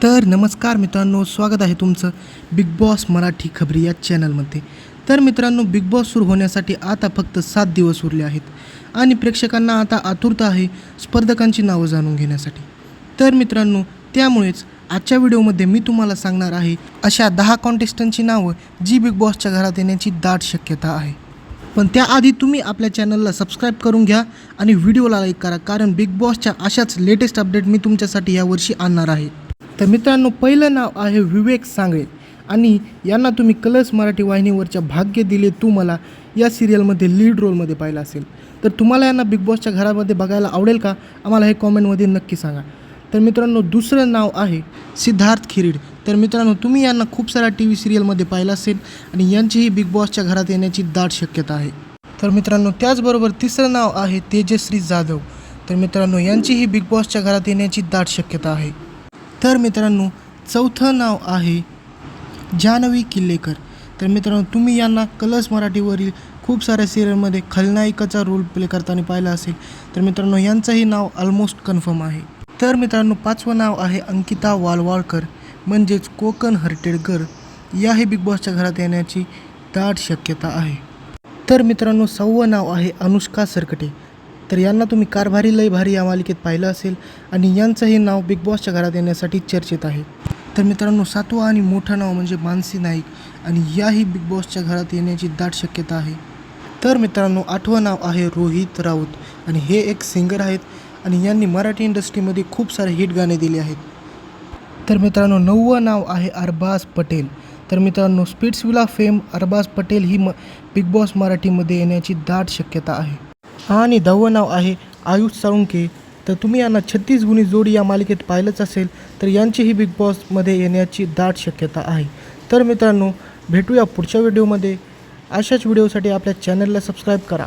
तर नमस्कार मित्रांनो, स्वागत आहे तुमचं बिग बॉस मराठी खबरी या चॅनलमध्ये। तर मित्रांनो, बिग बॉस सुरू होण्यासाठी आता फक्त 7 दिवस उरले आहेत आणि प्रेक्षकांना आता आतुरता आहे स्पर्धकांची नावं जाणून घेण्यासाठी। तर मित्रांनो, त्यामुळेच आजच्या व्हिडिओमध्ये मी तुम्हाला सांगणार आहे अशा 10 कॉन्टेस्टंटची नावं जी बिग बॉसच्या घरात येण्याची दाट शक्यता आहे। पण त्याआधी तुम्ही आपल्या चॅनलला सबस्क्राईब करून घ्या आणि व्हिडिओला लाईक करा, कारण बिग बॉसच्या अशाच लेटेस्ट अपडेट मी तुमच्यासाठी यावर्षी आणणार आहे। तर मित्रांनो, पहिलं नाव आहे विवेक सांगळे आणि यांना तुम्ही कलर्स मराठी वाहिनीवरच्या भाग्य दिले तू मला या सिरियलमध्ये लीड रोलमध्ये पाहिलं असेल। तर तुम्हाला यांना बिग बॉसच्या घरामध्ये बघायला आवडेल का? आम्हाला हे कॉमेंटमध्ये नक्की सांगा। तर मित्रांनो, दुसरं नाव आहे सिद्धार्थ खिरीड। तर मित्रांनो, तुम्ही यांना खूप साऱ्या TV सिरियलमध्ये पाहिलं असेल आणि यांचीही बिग बॉसच्या घरात येण्याची दाट शक्यता आहे। तर मित्रांनो, त्याचबरोबर तिसरं नाव आहे तेजश्री जाधव। तर मित्रांनो, यांचीही बिग बॉसच्या घरात येण्याची दाट शक्यता आहे। तर मित्रांनो, चौथं नाव आहे जान्हवी किल्लेकर। तर मित्रांनो, तुम्ही यांना कलर्स मराठीवरील खूप साऱ्या सिरियलमध्ये खलनायिकाचा रोल प्ले करताना पाहिलं असेल। तर मित्रांनो, यांचंही नाव ऑलमोस्ट कन्फर्म आहे। तर मित्रांनो, पाचवं नाव आहे अंकिता वालवाळकर, म्हणजेच कोकण हर्टेड गर्ल। याही बिग बॉसच्या घरात येण्याची दाट शक्यता आहे। तर मित्रांनो, सहावं नाव आहे अनुष्का सरकटे। तर यांना तुम्ही कारभारी लय भारी या मालिकेत पाहिलं असेल आणि यांचंही नाव बिग बॉसच्या घरात येण्यासाठी चर्चेत आहे। तर मित्रांनो, सातवं आणि मोठं नाव म्हणजे मानसी नाईक आणि याही बिग बॉसच्या घरात येण्याची दाट शक्यता आहे। तर मित्रांनो, आठवं नाव आहे रोहित राऊत आणि हे एक सिंगर आहेत आणि यांनी मराठी इंडस्ट्रीमध्ये खूप सारे हिट गाणे दिले आहेत। तर मित्रांनो, नववं नाव आहे अरबाज पटेल। तर मित्रांनो, स्पिट्सविला फेम अरबाज पटेल ही बिग बॉस मराठीमध्ये येण्याची दाट शक्यता आहे। आणि 10वं नाव आहे आयुष साळुंखे। तर तुम्ही यांना 36 गुणी जोडी या मालिकेत पाहिलंच असेल, तर यांचीही बिग बॉसमध्ये येण्याची दाट शक्यता आहे। तर मित्रांनो, भेटूया पुढच्या व्हिडिओमध्ये। अशाच व्हिडिओसाठी आपल्या चॅनलला सबस्क्राईब करा।